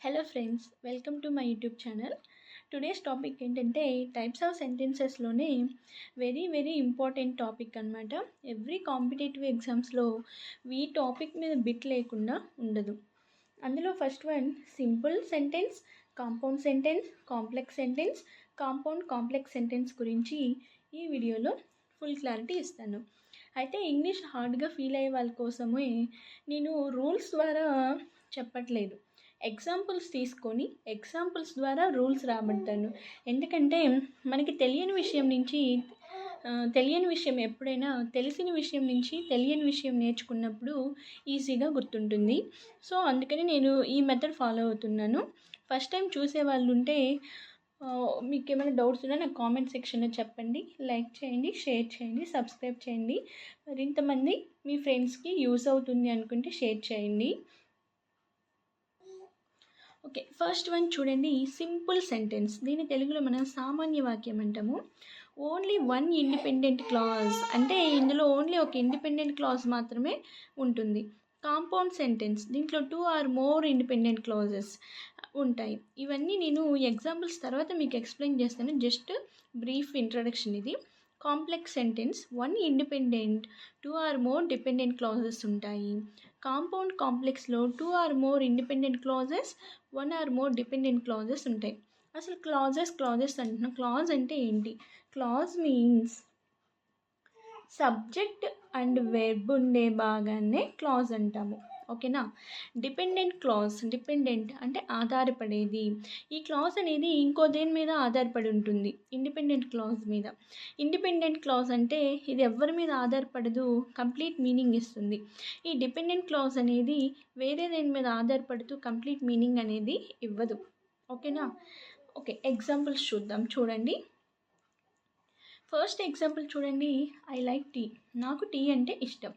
Hello friends, welcome to my YouTube channel. Today's topic ఏంటంటే types of సెంటెన్సెస్లోనే very important topic అనమాట. Every competitive ఎగ్జామ్స్లో ఈ topic మీద బిట్ లేకుండా ఉండదు. అందులో first one simple sentence, compound sentence, complex sentence, compound complex sentence గురించి ఈ వీడియోలో ఫుల్ క్లారిటీ ఇస్తాను. అయితే ఇంగ్లీష్ హార్డ్గా ఫీల్ అయ్యే వాళ్ళ కోసమే నేను రూల్స్ ద్వారా చెప్పట్లేదు, ఎగ్జాంపుల్స్ తీసుకొని ఎగ్జాంపుల్స్ ద్వారా రూల్స్ రాబడతాను. ఎందుకంటే మనకి తెలియని విషయం నుంచి తెలియని విషయం ఎప్పుడైనా తెలిసిన విషయం నుంచి తెలియని విషయం నేర్చుకున్నప్పుడు ఈజీగా గుర్తుంటుంది. సో అందుకని నేను ఈ మెథడ్ ఫాలో అవుతున్నాను. ఫస్ట్ టైం చూసే వాళ్ళు ఉంటే మీకు ఏమైనా డౌట్స్ ఉన్నా నాకు కామెంట్ సెక్షన్లో చెప్పండి. లైక్ చేయండి, షేర్ చేయండి, సబ్స్క్రైబ్ చేయండి. మరింతమంది మీ ఫ్రెండ్స్కి యూస్ అవుతుంది అనుకుంటే షేర్ చేయండి. ఓకే, ఫస్ట్ వన్ చూడండి, సింపుల్ సెంటెన్స్. దీని తెలుగులో మనం సామాన్య వాక్యం అంటాము. ఓన్లీ వన్ ఇండిపెండెంట్ క్లాజ్, అంటే ఇందులో ఓన్లీ ఒక ఇండిపెండెంట్ క్లాజ్ మాత్రమే ఉంటుంది. కాంపౌండ్ సెంటెన్స్, దీంట్లో 2 ఆర్ మోర్ ఇండిపెండెంట్ క్లాజెస్ ఉంటాయి. ఇవన్నీ నేను ఎగ్జాంపుల్స్ తర్వాత మీకు ఎక్స్ప్లెయిన్ చేస్తాను. జస్ట్ బ్రీఫ్ ఇంట్రడక్షన్ ఇది. Complex sentence, 1 independent 2 or more dependent clauses ఉంటాయి. కాంపౌండ్ కాంప్లెక్స్లో 2 or more independent clauses, 1 or more dependent clauses ఉంటాయి. అసలు క్లాజెస్ అంటున్నా. క్లాజ్ అంటే ఏంటి? Clause means subject and verb ఉండే భాగాన్నే క్లాజ్ అంటాము. ఓకేనా? డిపెండెంట్ క్లాజ్, డిపెండెంట్ అంటే ఆధారపడేది. ఈ క్లాజ్ అనేది ఇంకో దేని మీద ఆధారపడి ఉంటుంది, ఇండిపెండెంట్ క్లాజ్ మీద. ఇండిపెండెంట్ క్లాజ్ అంటే ఇది ఎవరి మీద ఆధారపడదు, కంప్లీట్ మీనింగ్ ఇస్తుంది. ఈ డిపెండెంట్ క్లాజ్ అనేది వేరే దేని మీద ఆధారపడుతూ కంప్లీట్ మీనింగ్ అనేది ఇవ్వదు. ఓకేనా? ఓకే, ఎగ్జాంపుల్స్ చూద్దాం. చూడండి, ఫస్ట్ ఎగ్జాంపుల్ చూడండి. ఐ లైక్ టీ, నాకు టీ అంటే ఇష్టం.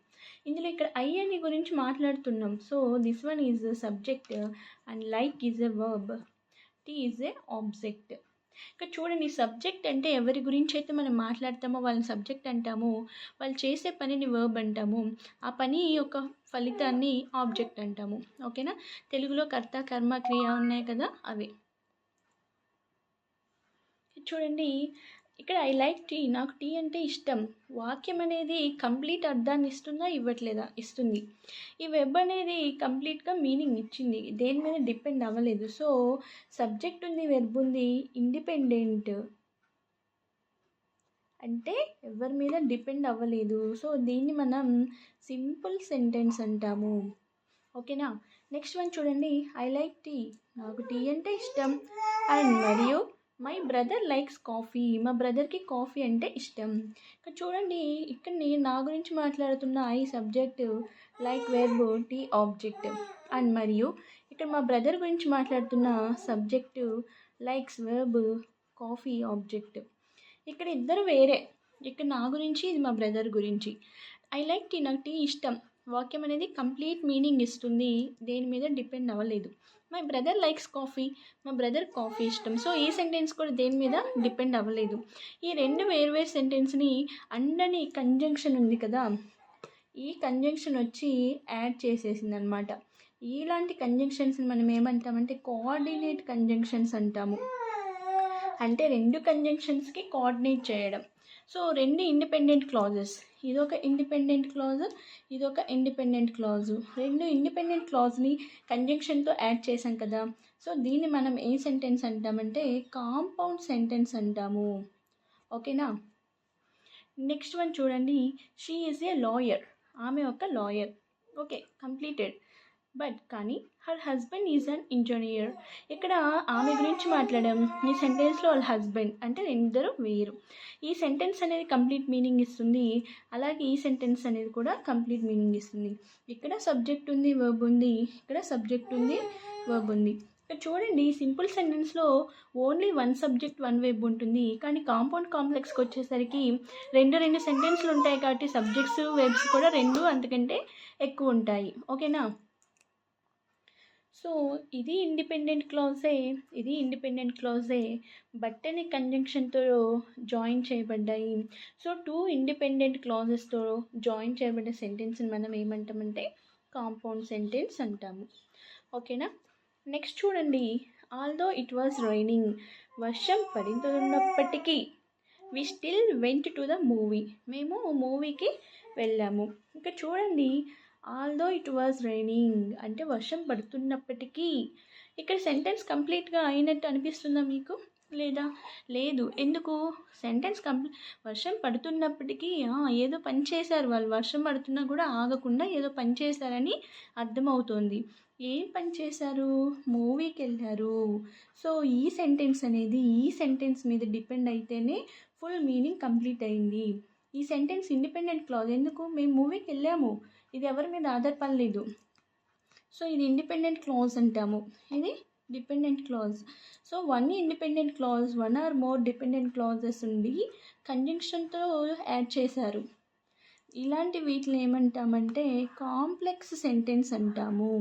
ఇందులో ఇక్కడ ఐ అని గురించి మాట్లాడుతున్నాం. So this one is subject and like is a verb, tea is a object. ఇక్కడ చూడండి, సబ్జెక్ట్ అంటే ఎవరి గురించి అయితే మనం మాట్లాడతామో వాళ్ళని సబ్జెక్ట్ అంటాము, వాళ్ళు చేసే పనిని వర్బ్ అంటాము, ఆ పని యొక్క ఫలితాన్ని ఆబ్జెక్ట్ అంటాము. ఓకేనా? తెలుగులో కర్త కర్మ క్రియ ఉన్నాయి కదా, అవి. చూడండి, ఇక్కడ ఐ లైక్ టీ, నాకు టీ అంటే ఇష్టం. వాక్యం అనేది కంప్లీట్ అర్థాన్ని ఇస్తుందా, ఇవ్వట్లేదా? ఇస్తుంది. ఈ వెబ్ అనేది కంప్లీట్గా మీనింగ్ ఇచ్చింది, దేని మీద డిపెండ్ అవ్వలేదు. సో సబ్జెక్ట్ ఉంది, వెర్బ్ ఉంది, ఇండిపెండెంట్ అంటే ఎవరి మీద డిపెండ్ అవ్వలేదు. సో దీన్ని మనం సింపుల్ సెంటెన్స్ అంటాము. ఓకేనా? నెక్స్ట్ వన్ చూడండి, ఐ లైక్ టీ, నాకు టీ అంటే ఇష్టం. అండ్ మరియు మై బ్రదర్ లైక్స్ కాఫీ, మా బ్రదర్కి కాఫీ అంటే ఇష్టం. ఇక్కడ చూడండి, ఇక్కడ నేను నా గురించి మాట్లాడుతున్న I subject, like verb, tea object. And మరియు ఇక్కడ మా బ్రదర్ గురించి మాట్లాడుతున్న subject, likes verb, coffee object. ఇక్కడ ఇద్దరు వేరే, ఇక్కడ నా గురించి, ఇది మా బ్రదర్ గురించి. ఐ లైక్ టీ, నాకు టీ ఇష్టం. వాక్యం అనేది కంప్లీట్ మీనింగ్ ఇస్తుంది, దేని మీద డిపెండ్ అవ్వలేదు. మై బ్రదర్ లైక్స్ కాఫీ, మా బ్రదర్ కాఫీ ఇష్టం. సో ఈ సెంటెన్స్ కూడా దేని మీద డిపెండ్ అవ్వలేదు. ఈ రెండు వేరు సెంటెన్స్ని అండని కంజంక్షన్ ఉంది కదా, ఈ కంజంక్షన్ వచ్చి యాడ్ చేసేసింది అనమాట. ఇలాంటి కంజంక్షన్స్ని మనం ఏమంటామంటే కోఆర్డినేట్ కంజంక్షన్స్ అంటాము. అంటే రెండు కంజంక్షన్స్కి కోఆర్డినేట్ చేయడం. సో రెండు ఇండిపెండెంట్ క్లాజెస్, ఇదొక ఇండిపెండెంట్ క్లాజ్, ఇదొక ఇండిపెండెంట్ క్లాజు. రెండు ఇండిపెండెంట్ క్లాజ్ని కంజంక్షన్తో యాడ్ చేసాం కదా. సో దీన్ని మనం ఏ సెంటెన్స్ అంటామంటే కాంపౌండ్ సెంటెన్స్ అంటాము. ఓకేనా? నెక్స్ట్ వన్ చూడండి, షీ ఈజ్ ఏ లాయర్, ఆమె ఒక లాయర్. Okay, completed. బట్ కానీ her husband is an engineer. ఇక్కడ ఆమె గురించి మాట్లాడాం, ఈ సెంటెన్స్లో వాళ్ళ హస్బెండ్ అంటే ఇద్దరు వేరు. ఈ సెంటెన్స్ అనేది కంప్లీట్ మీనింగ్ ఇస్తుంది, అలాగే ఈ సెంటెన్స్ అనేది కూడా కంప్లీట్ మీనింగ్ ఇస్తుంది. ఇక్కడ సబ్జెక్ట్ ఉంది, వర్బ్ ఉంది, ఇక్కడ సబ్జెక్ట్ ఉంది, వర్బ్ ఉంది. ఇక్కడ చూడండి, సింపుల్ సెంటెన్స్లో only one subject one verb ఉంటుంది. కానీ కాంపౌండ్ కాంప్లెక్స్కి వచ్చేసరికి రెండు సెంటెన్స్లు ఉంటాయి కాబట్టి సబ్జెక్ట్స్ వెబ్స్ కూడా రెండు అంతకంటే ఎక్కువ ఉంటాయి. ఓకేనా? సో ఇది ఇండిపెండెంట్ క్లాజే, ఇది ఇండిపెండెంట్ క్లాజే, బట్ అనే కంజంక్షన్తో జాయిన్ చేయబడ్డాయి. సో 2 ఇండిపెండెంట్ క్లాజెస్తో జాయిన్ చేయబడ్డ సెంటెన్స్ని మనం ఏమంటామంటే కాంపౌండ్ సెంటెన్స్ అంటాము. ఓకేనా? నెక్స్ట్ చూడండి, ఆల్దో ఇట్ వాజ్ రైనింగ్, వర్షం పడుతున్నప్పటికీ we still went to the movie, మేము మూవీకి వెళ్ళాము. ఇంకా చూడండి, ఆల్దో ఇట్ వాజ్ రైనింగ్ అంటే వర్షం పడుతున్నప్పటికీ. ఇక్కడ సెంటెన్స్ కంప్లీట్గా అయినట్టు అనిపిస్తుందా మీకు? లేదా? లేదు. ఎందుకు? సెంటెన్స్ వర్షం పడుతున్నప్పటికీ ఏదో పని చేశారు వాళ్ళు, వర్షం పడుతున్నా కూడా ఆగకుండా ఏదో పని చేశారని అర్థమవుతోంది. ఏం పని చేశారు? మూవీకి వెళ్ళారు. సో ఈ సెంటెన్స్ అనేది ఈ సెంటెన్స్ మీద డిపెండ్ అయితేనే ఫుల్ మీనింగ్ కంప్లీట్ అయింది. ఈ సెంటెన్స్ ఇండిపెండెంట్ క్లాజ్. ఎందుకు? మేము మూవీకి వెళ్ళాము, ఇది ఎవరి మీద ఆధారపడలేదు. సో ఇది ఇండిపెండెంట్ క్లాజ్ అంటాము, ఇది dependent clause. So one independent clause, one or more dependent clauses ఉండి కంజంక్షన్తో యాడ్ చేశారు. ఇలాంటి వీటిని ఏమంటామంటే కాంప్లెక్స్ సెంటెన్స్ అంటాము.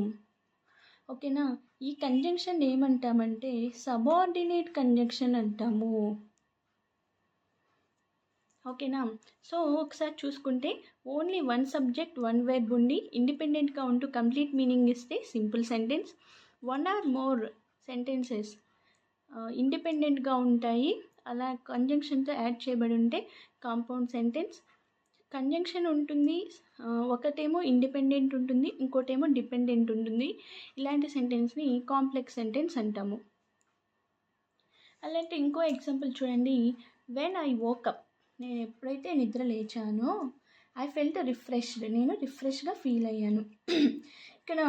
ఓకేనా? ఈ కంజంక్షన్ ఏమంటామంటే సబార్డినేట్ కంజంక్షన్ అంటాము. ఓకేనా? సో ఒకసారి చూసుకుంటే only one subject one verb ఉండి ఇండిపెండెంట్గా ఉంటూ కంప్లీట్ మీనింగ్ ఇస్తే simple sentence. One or more sentences ఇండిపెండెంట్గా ఉంటాయి, అలా కంజంక్షన్తో యాడ్ చేయబడి ఉంటే కాంపౌండ్ సెంటెన్స్. కంజంక్షన్ ఉంటుంది, ఒకటేమో ఇండిపెండెంట్ ఉంటుంది, ఇంకోటేమో డిపెండెంట్ ఉంటుంది. ఇలాంటి సెంటెన్స్ని కాంప్లెక్స్ సెంటెన్స్ అంటాము. అలాంటి ఇంకో ఎగ్జాంపుల్ చూడండి. వెన్ ఐ వోకప్, నేను ఎప్పుడైతే నిద్ర లేచానో ఐ ఫెల్ట్ రిఫ్రెష్డ్, నేను రిఫ్రెష్గా ఫీల్ అయ్యాను. ఇక్కడ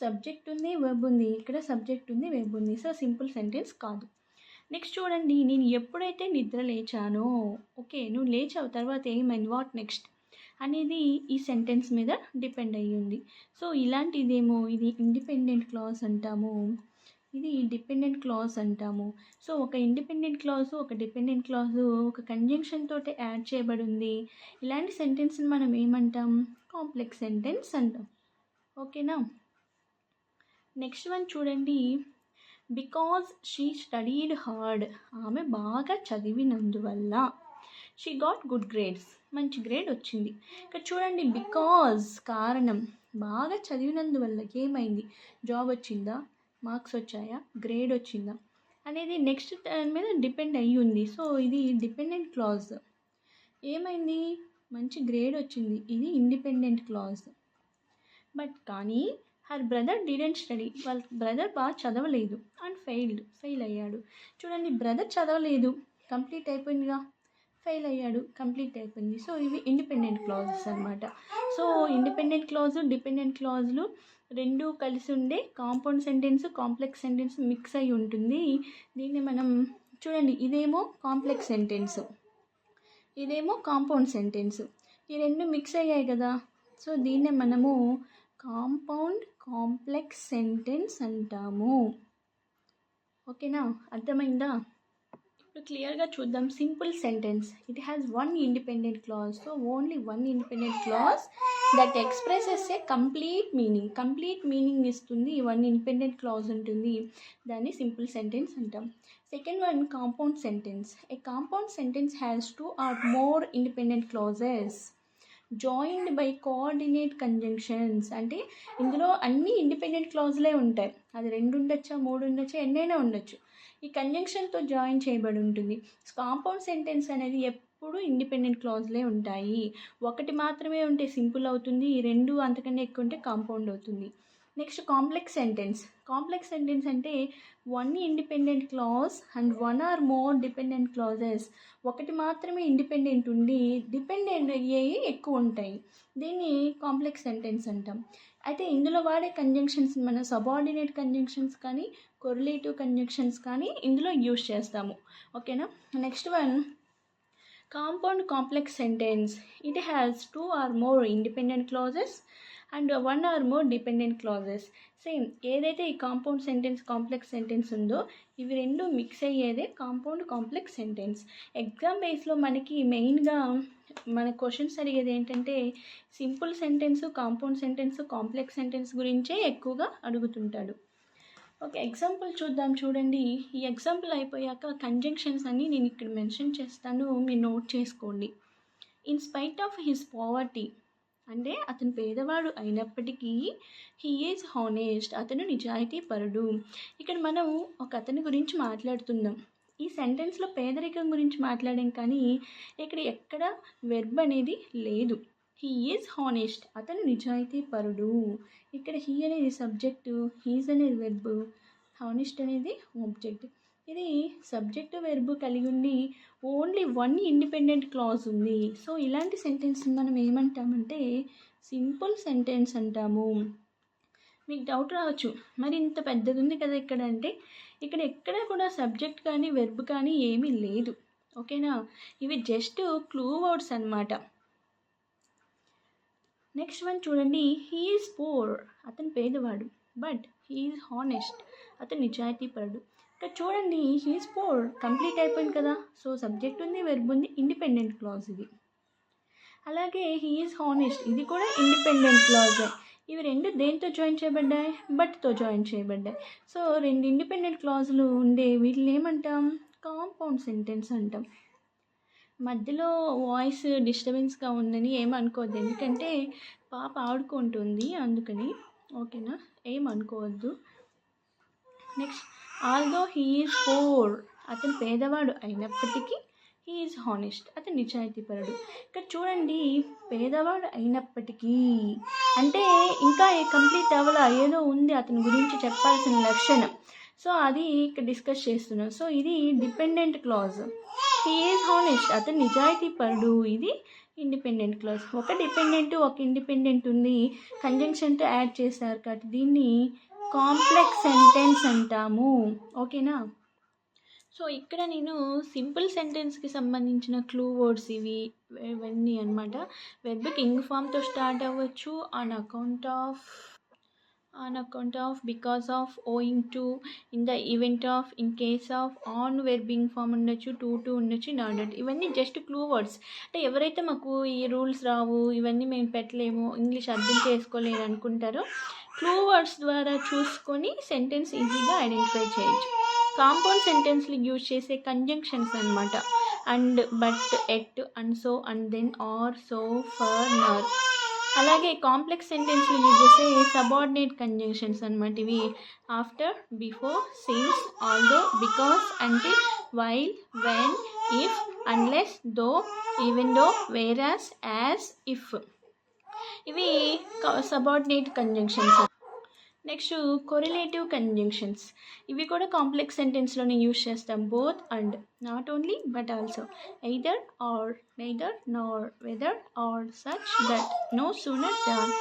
సబ్జెక్ట్ ఉంది, వెర్బ్ ఉంది, ఇక్కడ సబ్జెక్ట్ ఉంది, వెర్బ్ ఉంది. సో సింపుల్ సెంటెన్స్ కాదు. నెక్స్ట్ చూడండి, నేను ఎప్పుడైతే నిద్ర లేచానో, ఓకే నువ్వు లేచావు, తర్వాత ఏమైంది, వాట్ నెక్స్ట్ అనేది ఈ సెంటెన్స్ మీద డిపెండ్ అయ్యి ఉంది. సో ఇలాంటిదేమో ఇది ఇండిపెండెంట్ క్లాజ్ అంటాము, ఇది డిపెండెంట్ క్లాజ్ అంటాము. సో ఒక ఇండిపెండెంట్ క్లాజు, ఒక డిపెండెంట్ క్లాజు ఒక కంజంక్షన్ తోటి యాడ్ చేయబడి ఉంది. ఇలాంటి సెంటెన్స్ని మనం ఏమంటాం? కాంప్లెక్స్ సెంటెన్స్ అంటాం. ఓకేనా? నెక్స్ట్ వన్ చూడండి. బికాజ్ షీ స్టడీడ్ హార్డ్, ఆమె బాగా చదివినందువల్ల. షీ గాట్ గుడ్ గ్రేడ్స్, మంచి గ్రేడ్ వచ్చింది. ఇక్కడ చూడండి, బికాజ్ కారణం, బాగా చదివినందువల్ల ఏమైంది, జాబ్ వచ్చిందా, మార్క్స్ వచ్చాయా, గ్రేడ్ వచ్చిందా అనేది నెక్స్ట్ దాని మీద డిపెండ్ అయ్యి ఉంది. సో ఇది డిపెండెంట్ క్లాజ్. ఏమైంది, మంచి గ్రేడ్ వచ్చింది, ఇది ఇండిపెండెంట్ క్లాజ్. బట్ కానీ హర్ బ్రదర్ డిడెంట్ స్టడీ, వాళ్ళ బ్రదర్ బాగా చదవలేదు అండ్ ఫెయిల్ అయ్యాడు. చూడండి, బ్రదర్ చదవలేదు, కంప్లీట్ అయిపోయిందిగా, ఫెయిల్ అయ్యాడు, కంప్లీట్ అయిపోయింది. సో ఇవి ఇండిపెండెంట్ క్లాజెస్ అనమాట. సో ఇండిపెండెంట్ క్లాజు, డిపెండెంట్ క్లాజులు రెండు కలిసి ఉండే compound sentence, complex sentence mix అయి ఉంటుంది. దీన్ని మనం చూడండి, ఇదేమో కాంప్లెక్స్ సెంటెన్స్, ఇదేమో కాంపౌండ్ సెంటెన్స్, ఈ రెండు మిక్స్ అయ్యాయి కదా. సో దీన్నే మనము కాంపౌండ్ కాంప్లెక్స్ సెంటెన్స్ అంటాము. ఓకేనా? అర్థమైందా? ఇప్పుడు క్లియర్గా చూద్దాం. Simple sentence, it has one independent clause. So only one independent clause that expresses a complete meaning ఇస్తుంది. వన్ ఇండిపెండెంట్ క్లాజ్ ఉంటుంది, దాన్ని సింపుల్ సెంటెన్స్ అంటాం. Second one compound sentence. A compound sentence has two or more independent clauses joined by coordinate conjunctions. అంటే ఇందులో అన్ని independent క్లాజులే ఉంటాయి, అది 2 ఉండొచ్చా, 3 ఉండొచ్చా, ఎన్నైనా ఉండొచ్చు. ఈ కంజంక్షన్తో జాయిన్ చేయబడి ఉంటుంది. కాంపౌండ్ సెంటెన్స్ అనేది ఎప్పుడు ఇండిపెండెంట్ క్లాజులే ఉంటాయి. ఒకటి మాత్రమే ఉంటే సింపుల్ అవుతుంది, ఈ 2 అంతకన్నా ఎక్కువ ఉంటే కాంపౌండ్ అవుతుంది. Next complex sentence. Complex sentence అంటే one independent clause and one or more dependent clauses. ఒకటి మాత్రమే ఇండిపెండెంట్ ఉండి డిపెండెంట్ అయ్యేవి ఎక్కువ ఉంటాయి, దీన్ని కాంప్లెక్స్ సెంటెన్స్ అంటాం. అయితే ఇందులో వాడే కంజంక్షన్స్ మన సబార్డినేట్ కంజంక్షన్స్ కానీ కొరిలేటివ్ కంజంక్షన్స్ కానీ ఇందులో యూజ్ చేస్తాము. ఓకేనా? Next one compound complex sentence. It has 2 or more independent clauses and 1 or more dependent clauses. Same ఏదైతే ఈ కాంపౌండ్ సెంటెన్స్ కాంప్లెక్స్ సెంటెన్స్ ఉందో ఇవి రెండు మిక్స్ అయ్యేదే కాంపౌండ్ కాంప్లెక్స్ సెంటెన్స్. ఎగ్జామ్ బేస్లో మనకి మెయిన్గా మన క్వశ్చన్స్ అడిగేది ఏంటంటే simple sentence, compound sentence, complex sentence గురించే ఎక్కువగా అడుగుతుంటాడు. ఓకే, ఎగ్జాంపుల్ చూద్దాం. చూడండి, ఈ ఎగ్జాంపుల్ అయిపోయాక కంజంక్షన్స్ అన్నీ నేను ఇక్కడ మెన్షన్ చేస్తాను, మీరు నోట్ చేసుకోండి. In spite of his poverty, అంటే అతను పేదవాడు అయినప్పటికీ హీ ఈజ్ హానెస్ట్, అతను నిజాయితీ పరుడు. ఇక్కడ మనం ఒక అతని గురించి మాట్లాడుతున్నాం. ఈ సెంటెన్స్లో పేదరికం గురించి మాట్లాడాం, కానీ ఇక్కడ ఎక్కడ వెర్బ్ అనేది లేదు. హీ ఈజ్ హానెస్ట్, అతను నిజాయితీ పరుడు. ఇక్కడ హీ అనేది సబ్జెక్టు, హీజ్ అనేది వెర్బ్, హానెస్ట్ అనేది ఆబ్జెక్ట్. ఇది సబ్జెక్ట్ వెర్బ్ కలిగి ఉండి ఓన్లీ వన్ ఇండిపెండెంట్ క్లాజ్ ఉంది. సో ఇలాంటి సెంటెన్స్ మనం ఏమంటామంటే సింపుల్ సెంటెన్స్ అంటాము. మీకు డౌట్ రావచ్చు, మరి ఇంత పెద్దది ఉంది కదా ఇక్కడ అంటే, ఇక్కడ ఎక్కడ కూడా సబ్జెక్ట్ కానీ వెర్బ్ కానీ ఏమీ లేదు. ఓకేనా, ఇవి జస్ట్ క్లూ వర్డ్స్ అన్నమాట. నెక్స్ట్ వన్ చూడండి, హీ ఈజ్ పూర్, అతను పేదవాడు. బట్ హీ ఈజ్ హానెస్ట్, అతను నిజాయితీపరుడు. ఇక్కడ చూడండి, హీ ఈజ్ పూర్ కంప్లీట్ అయిపోయింది కదా. సో సబ్జెక్ట్ ఉంది, వెర్బ్ ఉంది, ఇండిపెండెంట్ క్లాజ్ ఇది. అలాగే హీ ఈజ్ హానెస్ట్, ఇది కూడా ఇండిపెండెంట్ క్లాజ్. ఇవి రెండు దేంతో జాయిన్ చేయబడ్డాయి? బట్తో జాయిన్ చేయబడ్డాయి. సో రెండు ఇండిపెండెంట్ క్లాజులు ఉండే వీటిని ఏమంటాం? కాంపౌండ్ సెంటెన్స్ అంటాం. మధ్యలో వాయిస్ డిస్టర్బెన్స్గా ఉందని ఏమనుకోవద్దు, ఎందుకంటే పాప ఆడుకుంటుంది అందుకని. ఓకేనా, ఏమనుకోవద్దు. Next, although he is poor, అతను పేదవాడు అయినప్పటికీ హీ ఈజ్ హానెస్ట్, అతను నిజాయితీపరుడు. ఇక్కడ చూడండి, పేదవాడు అయినప్పటికీ అంటే ఇంకా కంప్లీట్ అవ్వాల, ఏదో ఉంది అతని గురించి చెప్పాల్సిన లక్షణం. సో అది ఇక్కడ డిస్కస్ చేస్తున్నాం. సో ఇది dependent clause. He is honest, అతను నిజాయితీపరుడు, ఇది ఇండిపెండెంట్ క్లాజ్. ఒక డిపెండెంట్ ఒక ఇండిపెండెంట్ ఉంది, కంజంక్షన్తో యాడ్ చేశారు కాబట్టి దీన్ని కాంప్లెక్స్ సెంటెన్స్ అంటాము. ఓకేనా, సో ఇక్కడ నేను సింపుల్ సెంటెన్స్కి సంబంధించిన క్లూ వర్డ్స్ ఇవన్నీ అనమాట. వెర్బ్ కింగ్ ఫామ్తో స్టార్ట్ అవ్వచ్చు, on account of, because of, owing to, in the event of, in case of, on verbing form ఉండొచ్చు, టు ఉండొచ్చు, ఇన్ ఆర్డర్. ఇవన్నీ జస్ట్ క్లూ వర్డ్స్. అంటే ఎవరైతే మాకు ఈ రూల్స్ రావు, ఇవన్నీ మేము పెట్టలేము, ఇంగ్లీష్ అర్థం చేసుకోలేరు అనుకుంటారో క్లూ వర్డ్స్ ద్వారా చూసుకొని సెంటెన్స్ ఈజీగా ఐడెంటిఫై చేయొచ్చు. కాంపౌండ్ సెంటెన్స్లు యూజ్ చేసే కంజంక్షన్స్ అనమాట. And, but, yet, and, so, and, then, or, so, for, nor. అలాగే కాంప్లెక్స్ సెంటెన్స్లు యూజ్ చేసే సబార్డినేట్ కంజంక్షన్స్ అనమాట. ఇవి after, before, since, although, because, until, while, when, if, unless, though, even though, whereas, as, if. ఇవి subordinate conjunctions. Next, correlative conjunctions. ఇవి కూడా complex సెంటెన్స్లోనే use చేస్తాం. Both, and, not only but also, either or, neither nor, whether are, such that, no sooner than,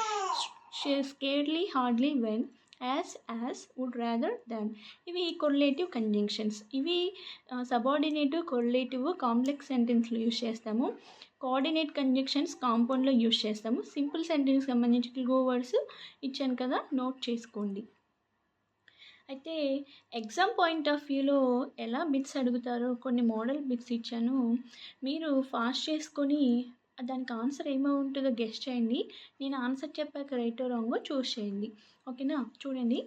scarcely, hardly, when, as, would, rather than. ఇవి correlative conjunctions. ఇవి subordinative, correlative complex సెంటెన్స్లో use చేస్తాము. Coordinate conjunctions కాంపౌండ్లో use చేస్తాము. Simple sentence సంబంధించి clue words ఇచ్చాను కదా, note చేసుకోండి. అయితే ఎగ్జామ్ పాయింట్ ఆఫ్ వ్యూలో ఎలా బిట్స్ అడుగుతారో కొన్ని మోడల్ బిట్స్ ఇచ్చాను. మీరు ఫాస్ట్ చేసుకొని దానికి ఆన్సర్ ఏమో ఉంటుందో గెస్ట్ చేయండి. నేను ఆన్సర్ చెప్పాక రైటో రాంగో చూస్ చేయండి. ఓకేనా, చూడండి.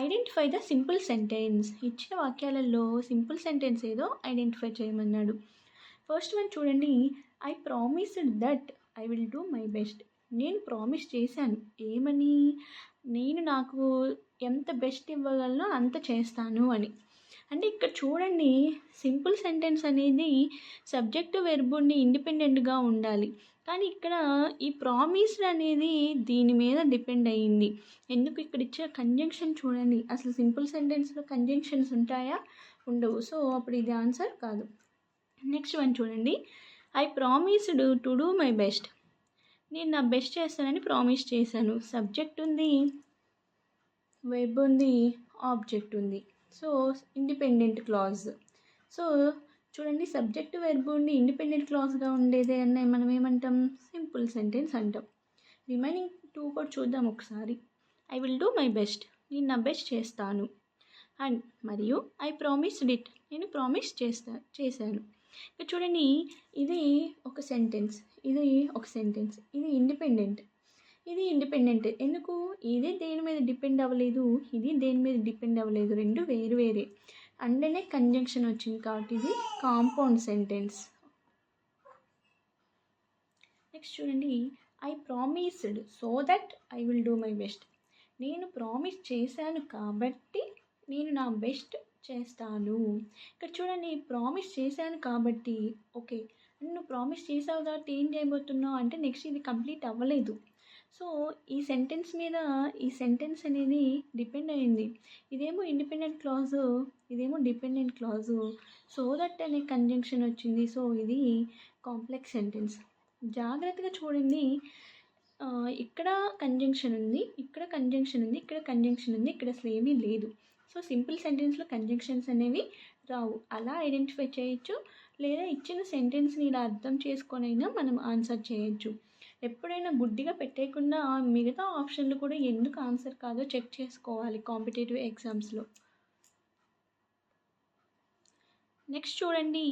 Identify the simple sentence. ఇచ్చిన వాక్యాలలో సింపుల్ సెంటెన్స్ ఏదో ఐడెంటిఫై చేయమన్నాడు. ఫస్ట్ వన్ చూడండి, I promised that I will do my best. నేను ప్రామిస్ చేశాను ఏమని? నేను నాకు ఎంత బెస్ట్ ఇవ్వగలనో అంత చేస్తాను అని. అంటే ఇక్కడ చూడండి, సింపుల్ సెంటెన్స్ అనేది సబ్జెక్టు వెర్బ్ ఉండి ఇండిపెండెంట్గా ఉండాలి. కానీ ఇక్కడ ఈ ప్రామిస్డ్ అనేది దీని మీద డిపెండ్ అయ్యింది. ఎందుకు? ఇక్కడ ఇచ్చే కంజంక్షన్ చూడండి. అసలు సింపుల్ సెంటెన్స్లో కంజంక్షన్స్ ఉంటాయా? ఉండవు. సో అప్పుడు ఇది ఆన్సర్ కాదు. నెక్స్ట్ వన్ చూడండి, I promised to do my best. నేను నా బెస్ట్ చేస్తానని ప్రామిస్ చేశాను. సబ్జెక్ట్ ఉంది, వెర్బ్ ఉంది, ఆబ్జెక్ట్ ఉంది. So independent clause. సో చూడండి, సబ్జెక్ట్ వెర్బ్ ఉండి ఇండిపెండెంట్ క్లాజ్గా ఉండేదే అన్న మనం ఏమంటాం? సింపుల్ సెంటెన్స్ అంటాం. రిమైనింగ్ టూ కూడా చూద్దాం ఒకసారి. I will do my best, నేను నా బెస్ట్ చేస్తాను. అండ్ మరియు ఐ ప్రామిస్డ్ ఇట్, నేను ప్రామిస్ చేశాను. ఇక్కడ చూడండి, ఇది ఒక సెంటెన్స్, ఇది ఒక సెంటెన్స్. ఇది ఇండిపెండెంట్, ఇది ఇండిపెండెంట్. ఎందుకు? ఇది దేని మీద డిపెండ్ అవ్వలేదు, ఇది దేని మీద డిపెండ్ అవ్వలేదు. రెండు వేరు వేరే. అండనే కంజంక్షన్ వచ్చింది కాబట్టి ఇది కాంపౌండ్ సెంటెన్స్. నెక్స్ట్ చూడండి, I promised so that I will do my best. నేను ప్రామిస్ చేశాను కాబట్టి నేను నా బెస్ట్ చేస్తాను. ఇక్కడ చూడండి, ప్రామిస్ చేశాను కాబట్టి, ఓకే, నువ్వు ప్రామిస్ చేసావు కాబట్టి ఏం చేయబోతున్నావు అంటే నెక్స్ట్ ఇది కంప్లీట్ అవ్వలేదు. సో ఈ సెంటెన్స్ మీద ఈ సెంటెన్స్ అనేది డిపెండ్ అయింది. ఇదేమో ఇండిపెండెంట్ క్లాజు, ఇదేమో డిపెండెంట్ క్లాజు. సో దట్ అనే కంజంక్షన్ వచ్చింది. సో ఇది కాంప్లెక్స్ సెంటెన్స్. జాగ్రత్తగా చూడండి, ఇక్కడ కంజంక్షన్ ఉంది, ఇక్కడ కంజంక్షన్ ఉంది, ఇక్కడ కంజంక్షన్ ఉంది, ఇక్కడ అసలు ఏమీ లేదు. సో సింపుల్ సెంటెన్స్లో కంజంక్షన్స్ అనేవి రావు. అలా ఐడెంటిఫై చేయొచ్చు, లేదా ఇచ్చిన సెంటెన్స్ని ఇలా అర్థం చేసుకొనైనా మనం ఆన్సర్ చేయొచ్చు. ఎప్పుడైనా గుడ్డిగా పెట్టేయకుండా మిగతా ఆప్షన్లు కూడా ఎందుకు ఆన్సర్ కాదో చెక్ చేసుకోవాలి కాంపిటేటివ్ ఎగ్జామ్స్లో. నెక్స్ట్ చూడండి,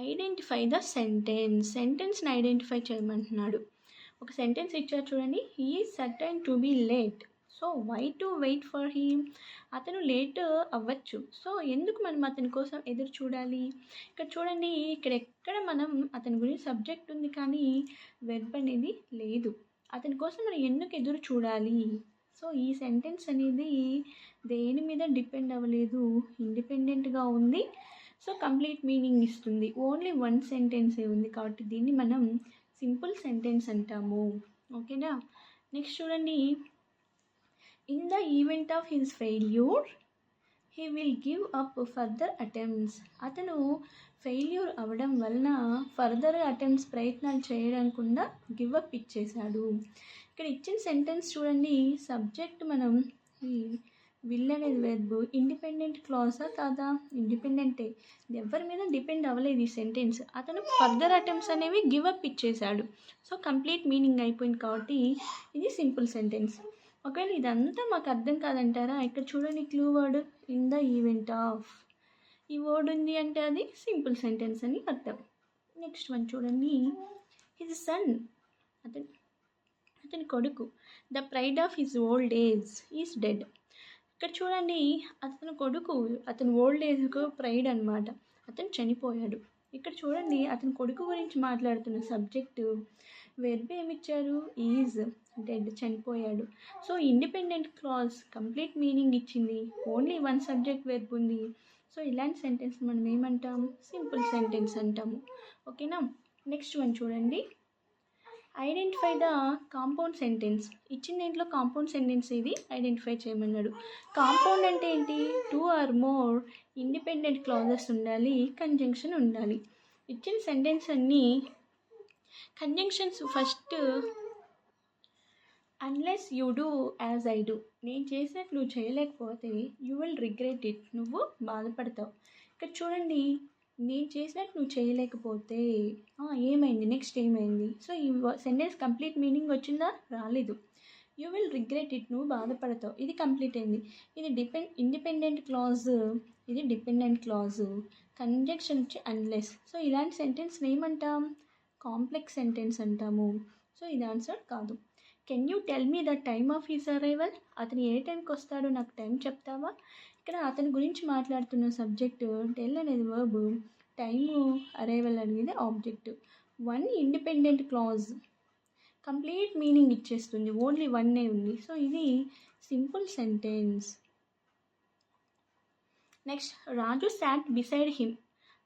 ఐడెంటిఫై ద సెంటెన్స్. సెంటెన్స్ని ఐడెంటిఫై చేయమంటున్నాడు. ఒక సెంటెన్స్ ఇచ్చారు చూడండి, he is certain to be late. So why to wait for him? అతను లేట్ అవ్వచ్చు, సో ఎందుకు మనం అతని కోసం ఎదురు చూడాలి? ఇక్కడ చూడండి, ఇక్కడ ఎక్కడ మనం అతని గురించి సబ్జెక్ట్ ఉంది కానీ వెర్బ్ అనేది లేదు. అతని కోసం మనం ఎందుకు ఎదురు చూడాలి? సో ఈ సెంటెన్స్ అనేది దేని మీద డిపెండ్ అవ్వలేదు, ఇండిపెండెంట్గా ఉంది. సో కంప్లీట్ మీనింగ్ ఇస్తుంది. ఓన్లీ వన్ సెంటెన్సే ఉంది కాబట్టి దీన్ని మనం సింపుల్ సెంటెన్స్ అంటాము. ఓకేనా? నెక్స్ట్ చూడండి, in the event of his failure he will give up further attempts. అతను ఫెయిల్యూర్ అవ్వడం వలన ఫర్దర్ అటెంప్ట్స్ ప్రయత్నాలు చేయడానికుండా గివ్ అప్ ఇచ్చేశాడు. ఇక్కడ ఇచ్చిన సెంటెన్స్ చూడండి, సబ్జెక్ట్ మనం ఈ విల్ అనేది వెర్బ్, ఇండిపెండెంట్ క్లాజా కాదా? ఇండిపెండెంటే, ఎవరి మీద డిపెండ్ అవ్వలేదు ఈ సెంటెన్స్. అతను ఫర్దర్ అటెంప్ట్స్ అనేవి గివ్ అప్ ఇచ్చేశాడు. సో కంప్లీట్ మీనింగ్ అయిపోయింది కాబట్టి ఇది సింపుల్ సెంటెన్స్. ఒకవేళ ఇదంతా మాకు అర్థం కాదంటారా, ఇక్కడ చూడండి clue word in the event of, ఈ వర్డ్ ఉంది అంటే అది సింపుల్ సెంటెన్స్ అని అర్థం. నెక్స్ట్ వన్ చూడండి, హిజ్ సన్, అతని కొడుకు, the pride of his old age is dead. ఇక్కడ చూడండి, అతని కొడుకు, అతని ఓల్డ్ ఏజ్కు ప్రైడ్ అనమాట, అతను చనిపోయాడు. ఇక్కడ చూడండి, అతని కొడుకు గురించి మాట్లాడుతున్న సబ్జెక్టు వెర్బ్ ఏమిచ్చారు, ఈజ్ డెడ్, చనిపోయాడు. So independent clause complete meaning ఇచ్చింది, ఓన్లీ వన్ సబ్జెక్ట్ వెర్బ్ ఉంది. సో ఇలాంటి సెంటెన్స్ మనం ఏమంటాం, సింపుల్ సెంటెన్స్ అంటాము. ఓకేనా? నెక్స్ట్ వన్ చూడండి, ఐడెంటిఫై ద కాంపౌండ్ సెంటెన్స్. ఇచ్చిన దీంట్లో కాంపౌండ్ సెంటెన్స్ ఇది ఐడెంటిఫై చేయమన్నాడు. కాంపౌండ్ అంటే ఏంటి, 2 or more ఇండిపెండెంట్ క్లాజెస్ ఉండాలి, కంజంక్షన్ ఉండాలి. ఇచ్చిన సెంటెన్స్ అన్నీ conjunctions first, unless you do as I do, నేను చేసినట్టు నువ్వు చేయలేకపోతే యూ విల్ రిగ్రెట్ ఇట్, నువ్వు బాధపడతావు. ఇక్కడ చూడండి, నేను చేసినట్టు నువ్వు చేయలేకపోతే ఏమైంది, నెక్స్ట్ ఏమైంది? సో ఈ సెంటెన్స్ కంప్లీట్ మీనింగ్ వచ్చిందా, రాలేదు. యూ విల్ రిగ్రెట్ ఇట్, నువ్వు బాధపడతావు, ఇది కంప్లీట్ అయింది. ఇది ఇండిపెండెంట్ క్లాజ్, ఇది డిపెండెంట్ క్లాజ్, కంజంక్షన్ వచ్చి అన్లెస్. సో ఇలాంటి సెంటెన్స్ ఏమంటాం, కాంప్లెక్స్ సెంటెన్స్ అంటాము. సో ఇది ఆన్సర్ కాదు. Can you tell me the time of his arrival? అతను ఏ టైంకి వస్తాడో నాకు టైం చెప్తావా? ఇక్కడ అతని గురించి మాట్లాడుతున్న సబ్జెక్టు, టెల్ అనేది వర్బ్, టైము అరైవల్ అనేది object. One independent clause complete meaning ఇచ్చేస్తుంది, ఓన్లీ వన్నే ఉంది. సో ఇది సింపుల్ సెంటెన్స్. నెక్స్ట్, రాజు సాట్ బిసైడ్ హిమ్.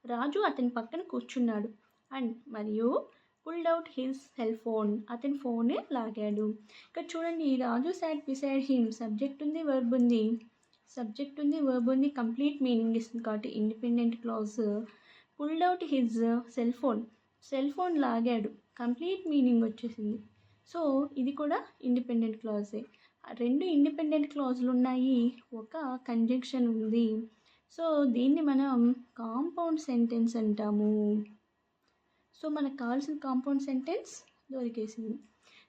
రాజు అతని పక్కన కూర్చున్నాడు. అండ్ మరియు pulled out his cell phone, అతని ఫోనే లాగాడు. ఇక్కడ చూడండి, రాజు సాట్ బిసైడ్ హిమ్, సబ్జెక్ట్ ఉంది, వర్బ్ ఉంది, సబ్జెక్ట్ ఉంది, వర్బ్ ఉంది, కంప్లీట్ మీనింగ్ ఇస్తుంది కాబట్టి independent clause. Pulled out his cell phone, cell phone లాగాడు, complete meaning వచ్చేసింది. సో ఇది కూడా ఇండిపెండెంట్ క్లాజే. రెండు ఇండిపెండెంట్ క్లాజులు ఉన్నాయి, ఒక కంజంక్షన్ ఉంది. సో దీన్ని మనం కాంపౌండ్ సెంటెన్స్ అంటాము. సో మనకు కావాల్సిన కాంపౌండ్ సెంటెన్స్ దొరికేసింది.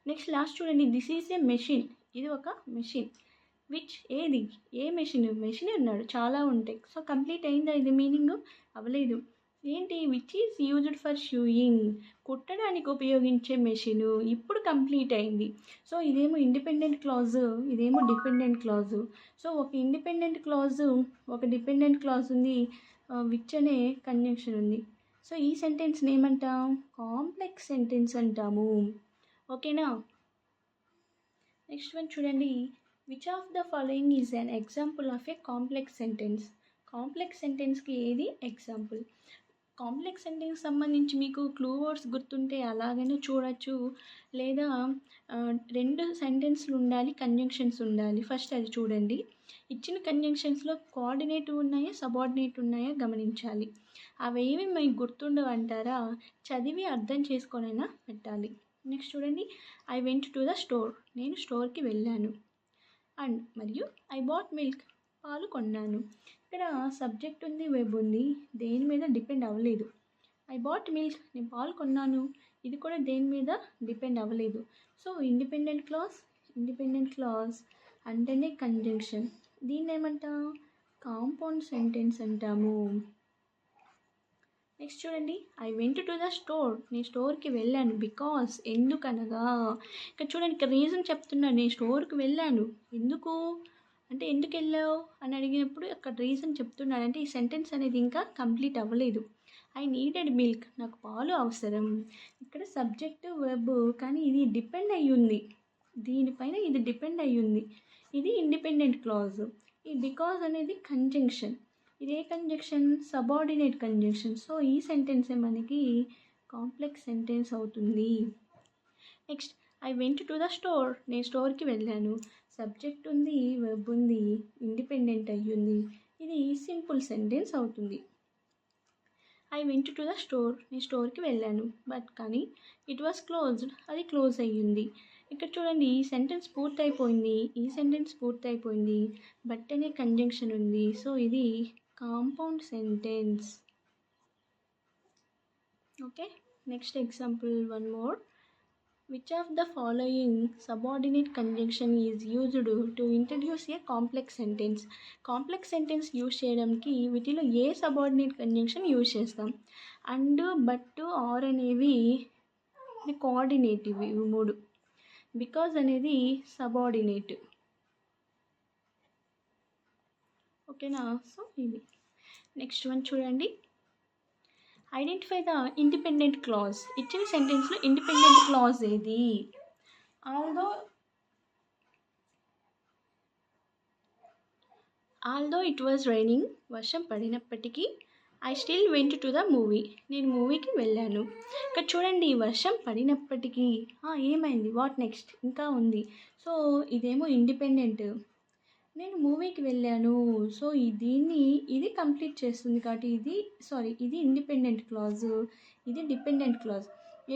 నెక్స్ట్ లాస్ట్ చూడండి, దిస్ ఈజ్ ఏ మెషిన్, ఇది ఒక మెషిన్. విచ్, ఏది, ఏ మెషిన్, మెషిన్ అన్నాడు, చాలా ఉంటాయి. సో కంప్లీట్ అయిందా ఇది మీనింగ్, అవ్వలేదు. ఏంటి, which is used for sewing, కుట్టడానికి ఉపయోగించే మెషిన్, ఇప్పుడు కంప్లీట్ అయింది. సో ఇదేమో ఇండిపెండెంట్ క్లాజు, ఇదేమో డిపెండెంట్ క్లాజు. సో ఒక ఇండిపెండెంట్ క్లాజు, ఒక డిపెండెంట్ క్లాజ్ ఉంది, విచ్ అనే కంజంక్షన్ ఉంది. సో ఈ సెంటెన్స్ని ఏమంటాం, కాంప్లెక్స్ సెంటెన్స్ అంటాము. ఓకేనా. నెక్స్ట్ వన్ చూడండి, which of the following is an example of a complex sentence. కాంప్లెక్స్ సెంటెన్స్కి ఏది ఎగ్జాంపుల్? కాంప్లెక్స్ సెంటెన్స్ సంబంధించి మీకు క్లూ వర్డ్స్ గుర్తుంటే అలాగనే చూడొచ్చు, లేదా రెండు సెంటెన్స్లు ఉండాలి, కంజంక్షన్స్ ఉండాలి. ఫస్ట్ అది చూడండి. ఇచ్చిన కంజంక్షన్స్లో కోఆర్డినేటివ్ ఉన్నాయా, సబార్డినేట్ ఉన్నాయా గమనించాలి. అవేమి మీకు గుర్తుండవు అంటారా, చదివి అర్థం చేసుకొనైనా పెట్టాలి. నెక్స్ట్ చూడండి, I went to the store, నేను స్టోర్కి వెళ్ళాను. అండ్ మరియు ఐ బాట్ మిల్క్, పాలు కొన్నాను. ఇక్కడ సబ్జెక్ట్ ఉంది, వెబ్ ఉంది, దేని మీద డిపెండ్ అవ్వలేదు. ఐ బాట్ మిల్క్, నేను పాలు కొన్నాను, ఇది కూడా దేని మీద డిపెండ్ అవ్వలేదు. సో ఇండిపెండెంట్ క్లాజ్ అంటేనే కంజంక్షన్. దీన్ని ఏమంటాం? కాంపౌండ్ సెంటెన్స్ అంటాము. నెక్స్ట్ చూడండి, I went to the store, నేను స్టోర్కి వెళ్ళాను. బికాస్, ఎందుకనగా. ఇక్కడ చూడండి, ఇక్కడ రీజన్ చెప్తున్నాను, నేను స్టోర్కి వెళ్ళాను. ఎందుకు అంటే ఎందుకు వెళ్ళావు అని అడిగినప్పుడు అక్కడ రీజన్ చెప్తున్నాడు. అంటే ఈ సెంటెన్స్ అనేది ఇంకా కంప్లీట్ అవ్వలేదు. ఐ నీడెడ్ మిల్క్, నాకు పాలు అవసరం. ఇక్కడ సబ్జెక్ట్ వెబ్, కానీ ఇది డిపెండ్ అయ్యి ఉంది, దీనిపైన ఇది డిపెండ్ అయ్యి ఉంది. ఇది ఇండిపెండెంట్ క్లాజ్. ఈ బికాజ్ అనేది కంజంక్షన్. ఇదే కంజంక్షన్, సబార్డినేట్ కంజంక్షన్. సో ఈ సెంటెన్సే మనకి కాంప్లెక్స్ సెంటెన్స్ అవుతుంది. Next, I went to the store, నేను స్టోర్కి వెళ్ళాను. సబ్జెక్ట్ ఉంది, వెబ్ ఉంది, ఇండిపెండెంట్ అయ్యింది, ఇది సింపుల్ సెంటెన్స్ అవుతుంది. I went to the store, నేను స్టోర్కి వెళ్ళాను. బట్ కానీ ఇట్ వాస్ క్లోజ్డ్, అది క్లోజ్ అయ్యింది. ఇక్కడ చూడండి, ఈ సెంటెన్స్ పూర్తయిపోయింది, ఈ సెంటెన్స్ పూర్తయిపోయింది, బట్ అనే కంజంక్షన్ ఉంది. సో ఇది compound sentence. Okay. Next example one more. Which of the following subordinate conjunction is used to introduce a complex sentence? Complex sentence use చేయడానికి వీటిలో ఏ సబార్డినేట్ కంజంక్షన్ యూజ్ చేస్తాం? అండ్, బట్, ఆర్ అనేవి coordinative, ఇవి మూడు. Because అనేది subordinate. ఓకేనా. So ఇది. నెక్స్ట్ వన్ చూడండి, ఐడెంటిఫై ద ఇండిపెండెంట్ క్లాజ్. ఇచ్చిన సెంటెన్స్లో ఇండిపెండెంట్ క్లాజ్ ఏది? ఆల్దో ఇట్ వాజ్ రైనింగ్, వర్షం పడినప్పటికీ, I still went to the movie, నేను మూవీకి వెళ్ళాను. ఇక్కడ చూడండి, వర్షం పడినప్పటికీ ఏమైంది, వాట్ నెక్స్ట్, ఇంకా ఉంది. సో ఇదేమో ఇండిపెండెంట్, నేను మూవీకి వెళ్ళాను. సో ఇది కంప్లీట్ చేస్తుంది కాబట్టి ఇది ఇండిపెండెంట్ క్లాజ్, ఇది డిపెండెంట్ క్లాజ్.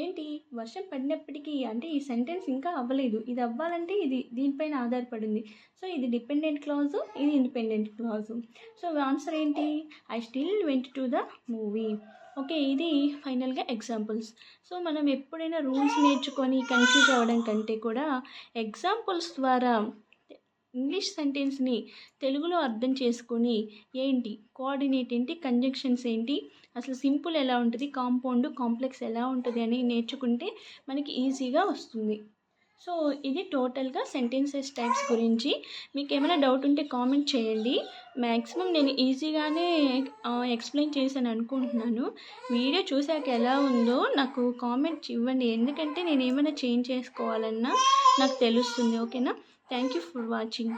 ఏంటి, వర్షం పడినప్పటికీ అంటే ఈ సెంటెన్స్ ఇంకా అవ్వలేదు, ఇది అవ్వాలంటే ఇది దీనిపైన ఆధారపడింది. సో ఇది డిపెండెంట్ క్లాజు, ఇది ఇండిపెండెంట్ క్లాజు. సో ఆన్సర్ ఏంటి? I still went to the movie. Okay, ఇది ఫైనల్గా ఎగ్జాంపుల్స్. సో మనం ఎప్పుడైనా రూల్స్ నేర్చుకొని కన్ఫ్యూజ్ అవ్వడం కంటే కూడా ఎగ్జాంపుల్స్ ద్వారా ఇంగ్లీష్ సెంటెన్స్ని తెలుగులో అర్థం చేసుకొని ఏంటి కోఆర్డినేట్ ఏంటి, కంజంక్షన్స్ ఏంటి, అసలు సింపుల్ ఎలా ఉంటుంది, కాంపౌండ్, కాంప్లెక్స్ ఎలా ఉంటుంది అని నేర్చుకుంటే మనకి ఈజీగా వస్తుంది. సో ఇది టోటల్గా సెంటెన్సెస్ టైప్స్ గురించి. మీకు ఏమైనా డౌట్ ఉంటే కామెంట్ చేయండి. మ్యాక్సిమం నేను ఈజీగానే ఎక్స్ప్లెయిన్ చేశాను అనుకుంటున్నాను. వీడియో చూసాక ఎలా ఉందో నాకు కామెంట్ ఇవ్వండి, ఎందుకంటే నేను ఏమైనా చేంజ్ చేసుకోవాలన్నా నాకు తెలుస్తుంది. ఓకేనా. Thank you for watching.